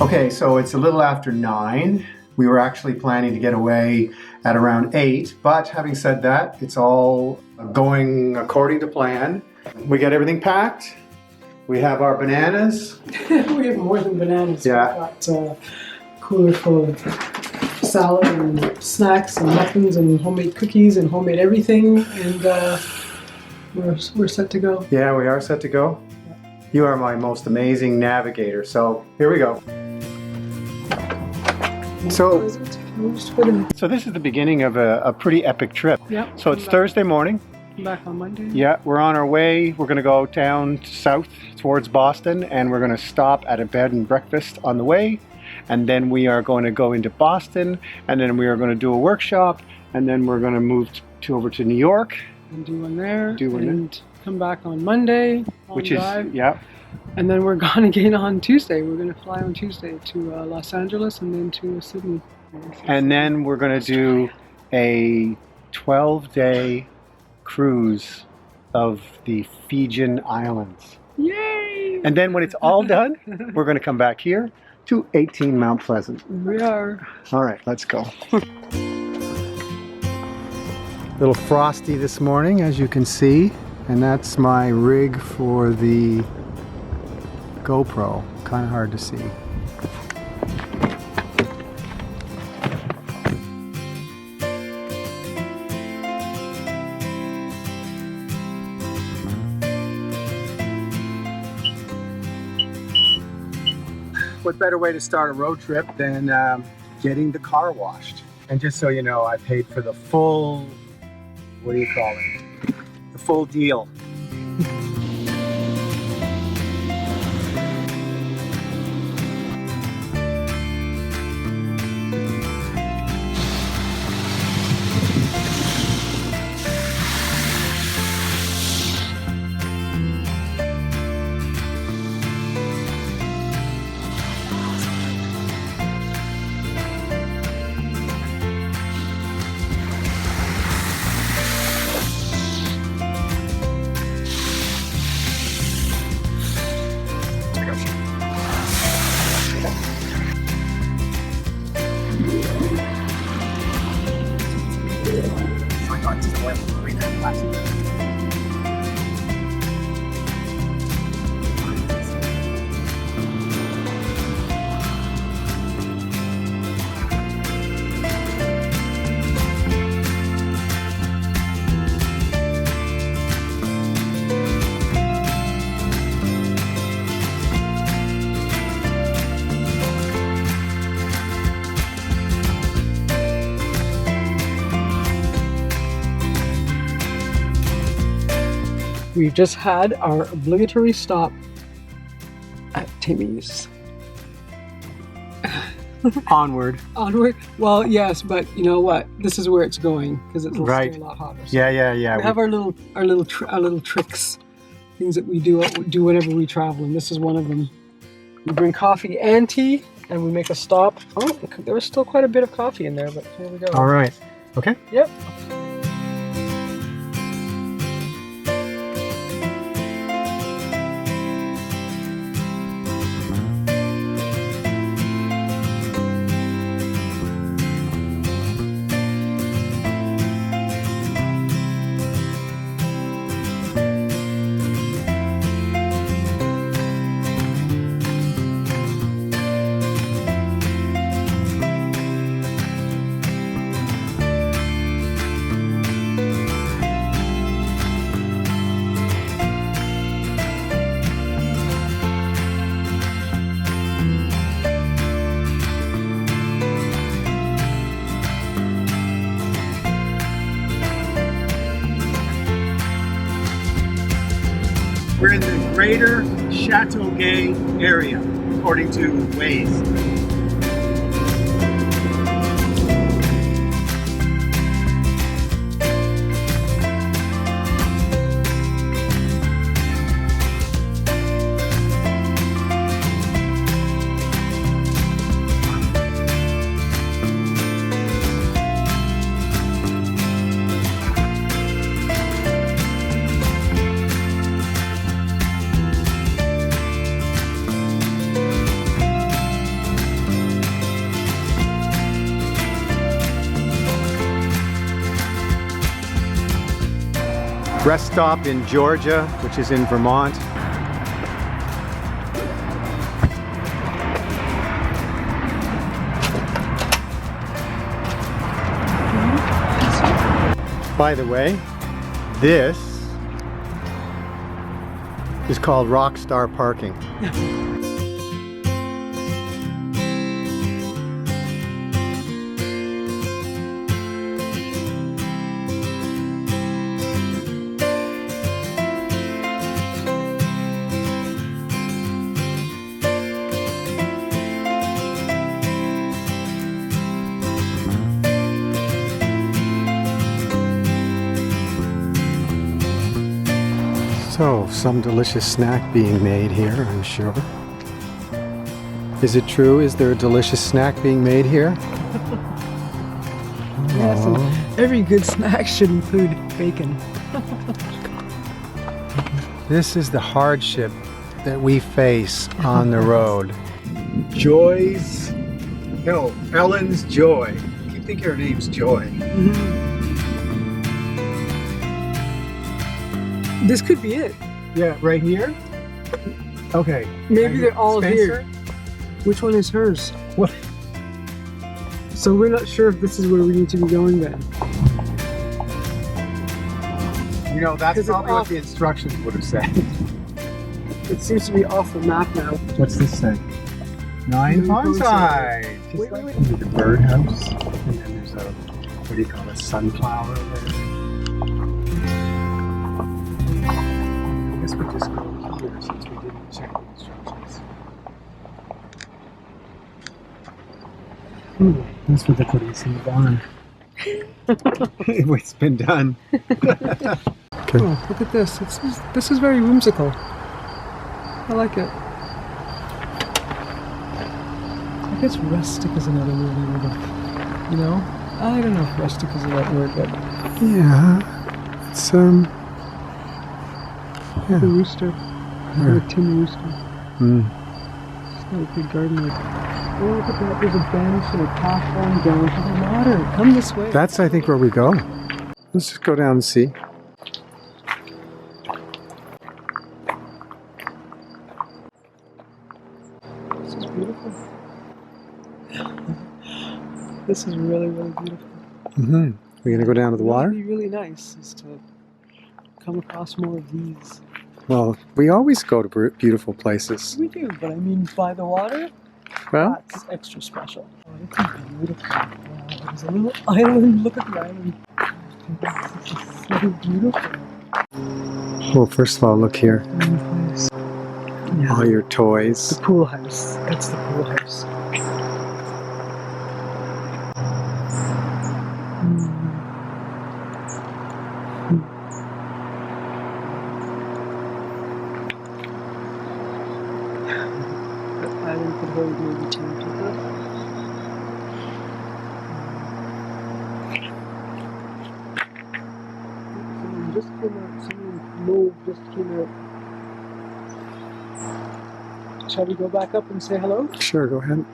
Okay, so it's a little after 9. We were actually planning to get away at around 8, but having said that, it's all going according to plan. We got everything packed. We have our bananas. We have more than bananas. Yeah. We've got a cooler full of salad and snacks and muffins and homemade cookies and homemade everything, and we're set to go. Yeah, we are set to go. You are my most amazing navigator, so here we go. So this is the beginning of a pretty epic trip. Yeah. So it's Thursday morning. Back on Monday. Yeah, we're on our way. We're going to go down south towards Boston, and we're going to stop at a bed and breakfast on the way. And then we are going to go into Boston, and then we are going to do a workshop, and then we're going to move over to New York. And do one there. Do one and come back on Monday. Which is, yeah. And then we're gone again on Tuesday. We're going to fly on Tuesday to Los Angeles and then to Sydney. And then we're going to do a 12-day cruise of the Fijian Islands. Yay! And then when it's all done, we're going to come back here to 18 Mount Pleasant. We are. All right, let's go. Little frosty this morning, as you can see, and that's my rig for the GoPro. Kind of hard to see. What better way to start a road trip than getting the car washed? And just so you know, I paid for the full, what do you call it? The full deal. We've just had our obligatory stop at Timmy's. Onward. Onward? Well, yes, but you know what? This is where it's going because it's Right. still a lot hotter. So Yeah. we have our little tricks, things that we do whenever we travel, and this is one of them. We bring coffee and tea, and we make a stop. Oh, there was still quite a bit of coffee in there, but here we go. All right. Okay. Yep. We're in the greater Chateauguay area, according to Waze. Rest stop in Georgia, which is in Vermont. By the way, this is called Rockstar Parking. So, some delicious snack being made here, I'm sure. Is it true? Is there a delicious snack being made here? Yes, and every good snack should include bacon. This is the hardship that we face on the road. Ellen's Joy. I keep thinking her name's Joy. This could be it. Yeah, right here? Okay. Maybe they're all Spencer? here. Which one is hers? What? So we're not sure if this is where we need to be going then. You know, that's Because it's probably what off. the instructions would have said. It seems to be off the map now. What's this say? Nine Bonsai. Wait, wait, wait. The birdhouse, and then there's a, what do you call it, sunflower there. I guess we'll just go here since we didn't check the instructions. That's what they put in the barn. It's been done. Okay. Oh, look at this. This is very whimsical. I like it. I guess rustic is another word I would have. You know? I don't know if rustic is the right word, but Yeah. It's the rooster. The tin rooster. Mm. It's not a big garden. Oh, look at that. There's a bench and a path going down to the water. Come this way. That's, I think, where we go. Let's just go down and see. This is beautiful. This is really, really beautiful. Mm-hmm. We're gonna go down to the water? What would be really nice is to come across more of these. Well, we always go to beautiful places. We do, but I mean by the water, Well, that's extra special. Oh, it's beautiful. Wow, there's a little island. Look at the island. This is so beautiful. well, first of all, look here. Nice. All your toys. The pool house. That's the pool house. The island could hold maybe 10 people. Someone just came out. Someone just came out. Shall we go back up and say hello? Sure, go ahead.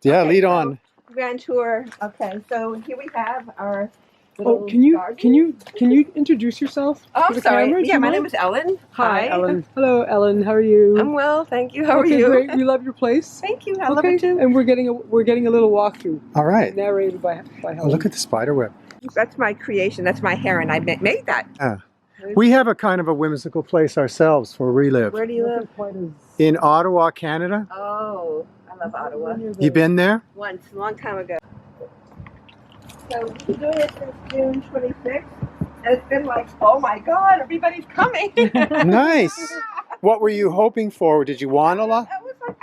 Yeah, lead on. Grand tour. Okay, so here we have our Oh, little can you garden. introduce yourself? Oh, to the sorry. camera? Do Yeah, you my mind? name is Ellen. Hi, Ellen. Hello, Ellen. How are you? I'm well, thank you. How are Okay, you? great. We love your place. Thank you. I love Okay, it too. and we're getting a little walkthrough All right. narrated by Oh, Helen. look at the spider web. That's my creation. That's my heron. I made that. We have a kind of a whimsical place ourselves where we live. Where do you live? Nothing quite as In Ottawa, Canada. Oh, I love Ottawa. You been there? Once, a long time ago. So we've been doing it since June 26th. And it's been like, oh my God, everybody's coming. Nice. What were you hoping for? Did you want a lot? I was like,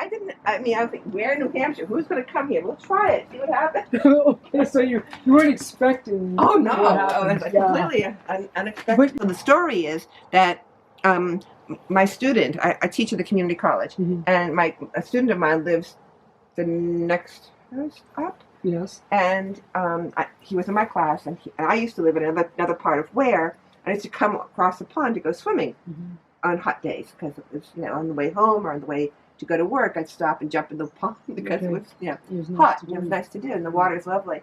I was like, where in New Hampshire? Who's going to come here? We'll try it, see what happens. Okay, so you weren't expecting. Oh no! what Oh, happened. that's Yeah. completely unexpected. So the story is that my student, I teach at the community college, Mhm. and a student of mine lives the next house up, Yes. and he was in my class, and I used to live in another part of Ware. I used to come across the pond to go swimming Mhm. on hot days because it was, on the way home or on the way to go to work. I'd stop and jump in the pond because Okay. it was It was nice hot. to And it was do. nice to do, and the water is lovely.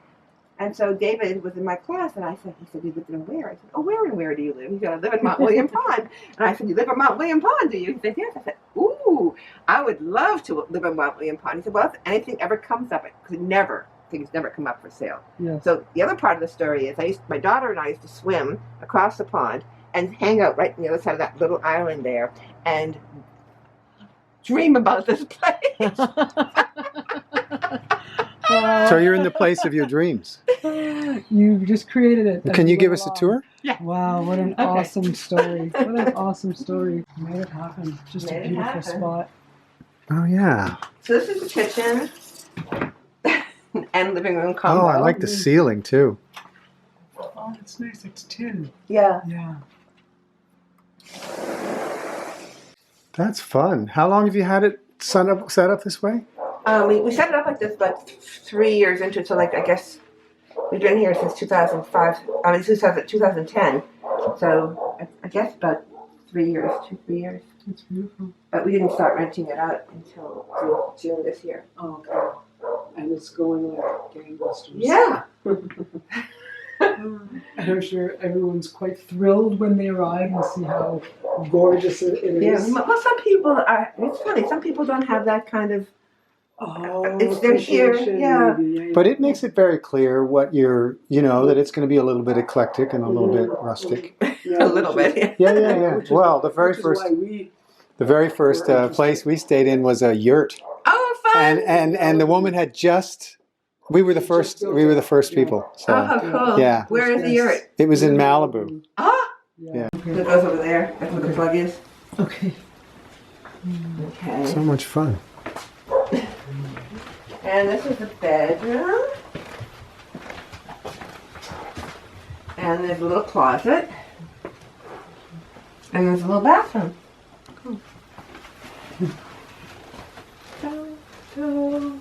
And so David was in my class, and he said, you live in where? I said, oh, where and where do you live? He said, I live in Mount William Pond. And I said, you live in Mount William Pond, do you? He said, yes. I said, ooh, I would love to live in Mount William Pond. He said, well, if anything ever comes up, because things never come up for sale. Yes. So the other part of the story is my daughter and I used to swim across the pond and hang out right on the other side of that little island there and dream about this place. So you're in the place of your dreams. You just created it. Can you give us a tour? Yeah. Wow, what an awesome story. What an awesome story. Made it happen. Just a beautiful spot. Oh, yeah. So this is the kitchen and living room combo. Oh, I like the ceiling, too. Oh, it's nice. It's tin. Yeah. Yeah. That's fun. How long have you had it set up this way? We set it up like this about 3 years into it. So, like, I guess we've been here since 2005. 2010. So, I guess about 3 years, 3 years. It's beautiful. But we didn't start renting it out until June this year. Oh, okay. And it's going like gangbusters. Yeah. And I'm sure everyone's quite thrilled when they arrive and see how gorgeous it is. Yeah. Well, some people are. It's funny. Some people don't have that kind of. They're here. Yeah. Maybe. But it makes it very clear what that it's going to be a little bit eclectic and a little bit rustic. Yeah, A little bit. Yeah. Well, the very first place we stayed in was a yurt. Oh, fun. And the woman had we were the first people. So Oh, cool. yeah. Where is the yurt? it was in Malibu. Ah. Yeah. So it goes over there. That's where the plug is. Okay. Okay. So much fun. And this is the bedroom. And there's a little closet. And there's a little bathroom. Cool.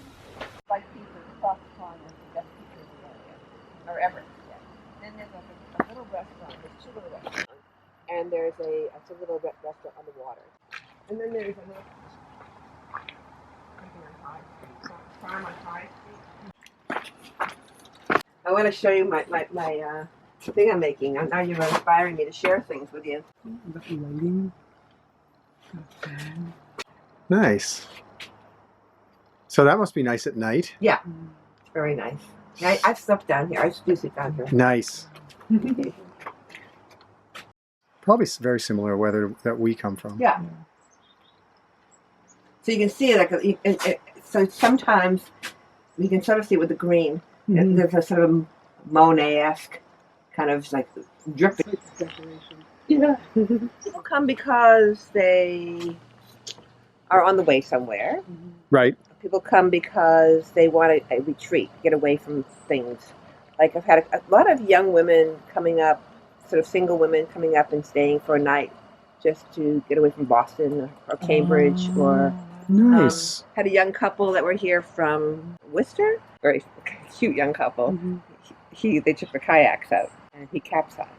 Like pieces across the pond and the best pieces in the area. Or ever. Yeah. Then there's a little restaurant. There's two little restaurants. And there's a little restaurant on the water. And then there's a little farm on High Street. I want to show you my thing I'm making. Now you're inspiring me to share things with you. Got the lighting. Got the fan. Nice. So that must be nice at night. Yeah, it's very nice. I've slept down here. I used to sleep down here. Nice. Probably very similar weather that we come from. Yeah. So you can see it so sometimes you can sort of see with the green. Mhm. There's a sort of Monet-esque kind of like dripping. Decoration. Yeah. People come because they are on the way somewhere. Right. People come because they want a retreat, get away from things. Like I've had a lot of young women coming up, sort of single women coming up and staying for a night just to get away from Boston or Cambridge or... Nice. Had a young couple that were here from Worcester. Very cute young couple. Mm-hmm. They took their kayaks out and he capsized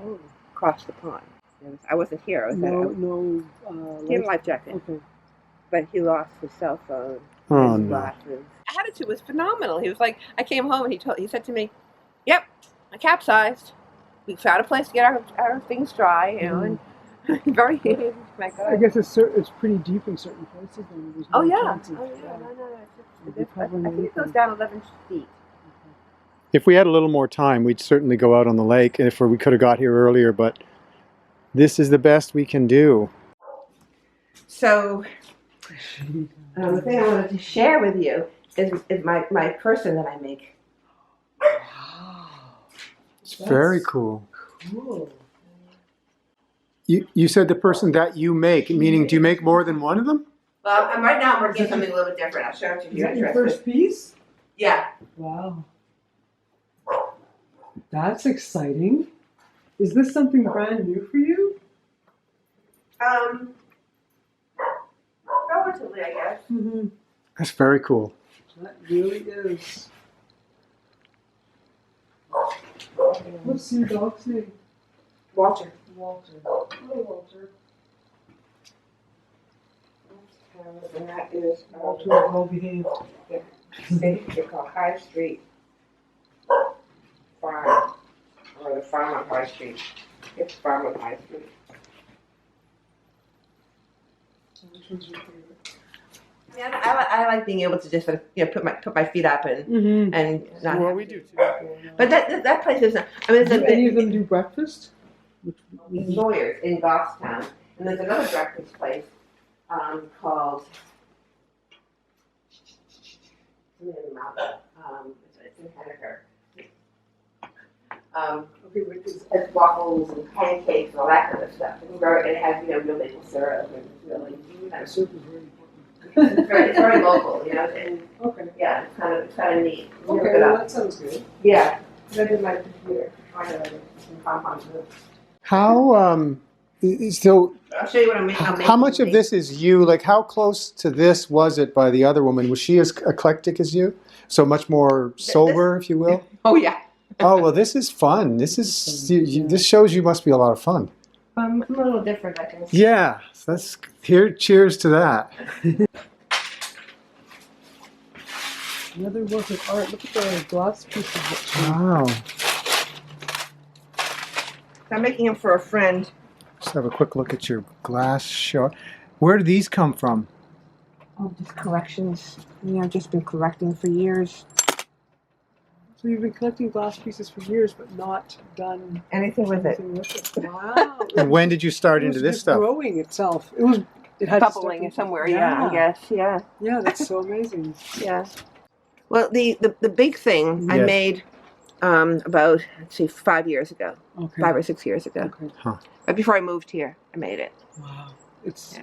Oh. across the pond. I wasn't here. I was he had a life jacket, Okay. but he lost his cell phone, Oh, his no. glasses. Attitude was phenomenal. He was like, I came home and he said to me, "Yep, I capsized. We found a place to get our things dry, and very." My God. I guess it's pretty deep in certain places. And there's Oh no yeah. chance of, No. I think it anything. goes down 11 feet. If we had a little more time, we'd certainly go out on the lake. If we could have got here earlier, but this is the best we can do. So, the thing I wanted to share with you is my person that I make. It's very cool. Cool. You said the person that you make, meaning do you make more than one of them? Well, right now I'm working on something a little bit different. I'll show it to you if Is you're that your interested. first piece? Yeah. Wow. That's exciting. Is this something brand new for you? Relatively, I guess. Mm-hmm. That's very cool. That really is. What's your dog's name? Walter. Walter. Hello, Walter. And that is Walter is well behaved. they call High Street. or the farm on High Street. It's farm on High Street. Which one's your favorite? Yeah, I like being able to just sort of, put my feet up and not. Well, we do too. But that place is not. I mean, Do any of them do breakfast? lawyers in Goffstown, and there's another breakfast place called. It's in Henniker. It's waffles and pancakes and all that kind of stuff. It has real maple syrup and really. Soup is very important. It's very local, And, Okay. yeah, it's kind of neat. Okay, well, that sounds good. Yeah, I did my computer. I have some compounds. How so? I'll show you what I'm making. How much of this is you? Like, how close to this was it by the other woman? Was she as eclectic as you? So much more sober, if you will. Oh yeah. Oh well, this is fun. This is this shows you must be a lot of fun. I'm a little different, I guess. Yeah, that's here. Cheers to that. Another work of art. Look at the glass pieces. Wow. I'm making them for a friend. Just have a quick look at your glass show. Where do these come from? Oh, just collections. I've just been collecting for years. So you've been collecting glass pieces for years, but not done Anything with it. anything with it. Wow. And when did you start It into was this just stuff? growing itself. It had to start Bubbling from- somewhere, yeah, I guess, yeah. Yeah, that's so amazing. Yeah. Well, the big thing I Yes. made about, 5 years ago. Okay. 5 or 6 years ago. Okay. Right before I moved here, I made it. Wow. It's.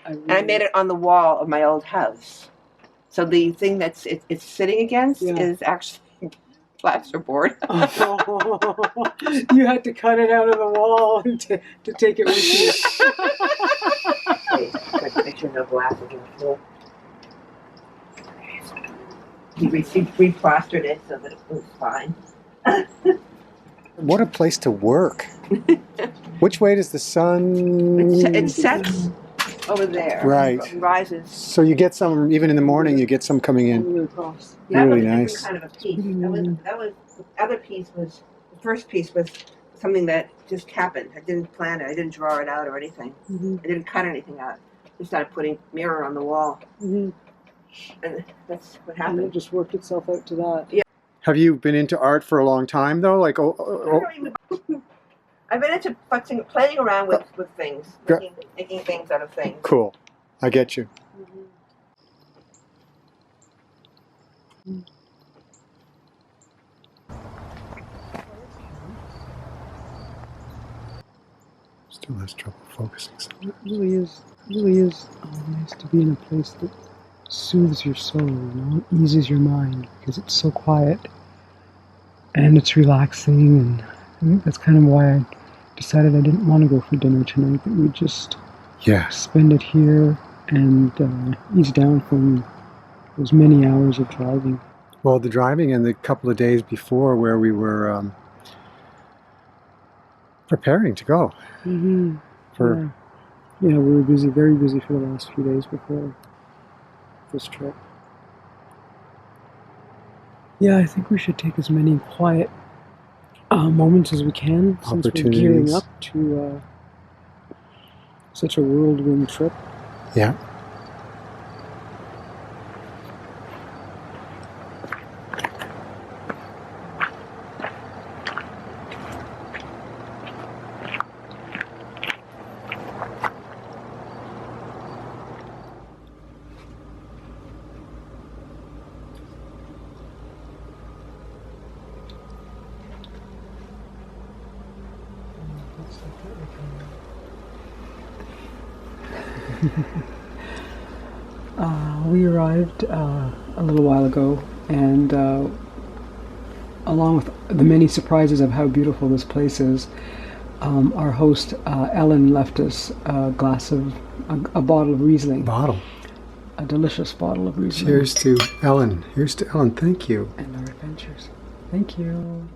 And I made it on the wall of my old house. So the thing that's it's sitting against Yeah. is actually plasterboard. You had to cut it out of the wall to take it with you. Wait, make sure no glass is in the floor. He replastered it so that it was fine. What a place to work. Which way does the sun? It sets over there. Right. It rises. So you get some, even in the morning, you get some coming in. All the way across. That Really was a nice. different kind of a piece. That was the other piece was the first piece was something that just happened. I didn't plan it. I didn't draw it out or anything. Mm-hmm. I didn't cut anything out. I started putting mirror on the wall, Mm-hmm. and that's what And it happened. just worked itself out to that. Have you been into art for a long time, though? Like, I've been into playing around with things, making things out of things. cool. I get you. Still has trouble focusing. It really is nice to be in a place that soothes your soul, eases your mind, because it's so quiet and it's relaxing, and I think that's kind of why I decided I didn't want to go for dinner tonight, that we'd just Yes. spend it here and ease down from those many hours of driving. Well, the driving and the couple of days before where we were preparing to go. Mm-hmm. For Yeah, we were busy, very busy for the last few days before this trip. Yeah, I think we should take as many quiet moments as we can, since we're gearing Opportunities. up to such a whirlwind trip. Yeah. We arrived a little while ago, and along with the many surprises of how beautiful this place is, our host Ellen left us a bottle of Riesling, Bottle. a delicious bottle of Riesling. Cheers to Ellen. Here's to Ellen. Thank you. And our adventures. Thank you.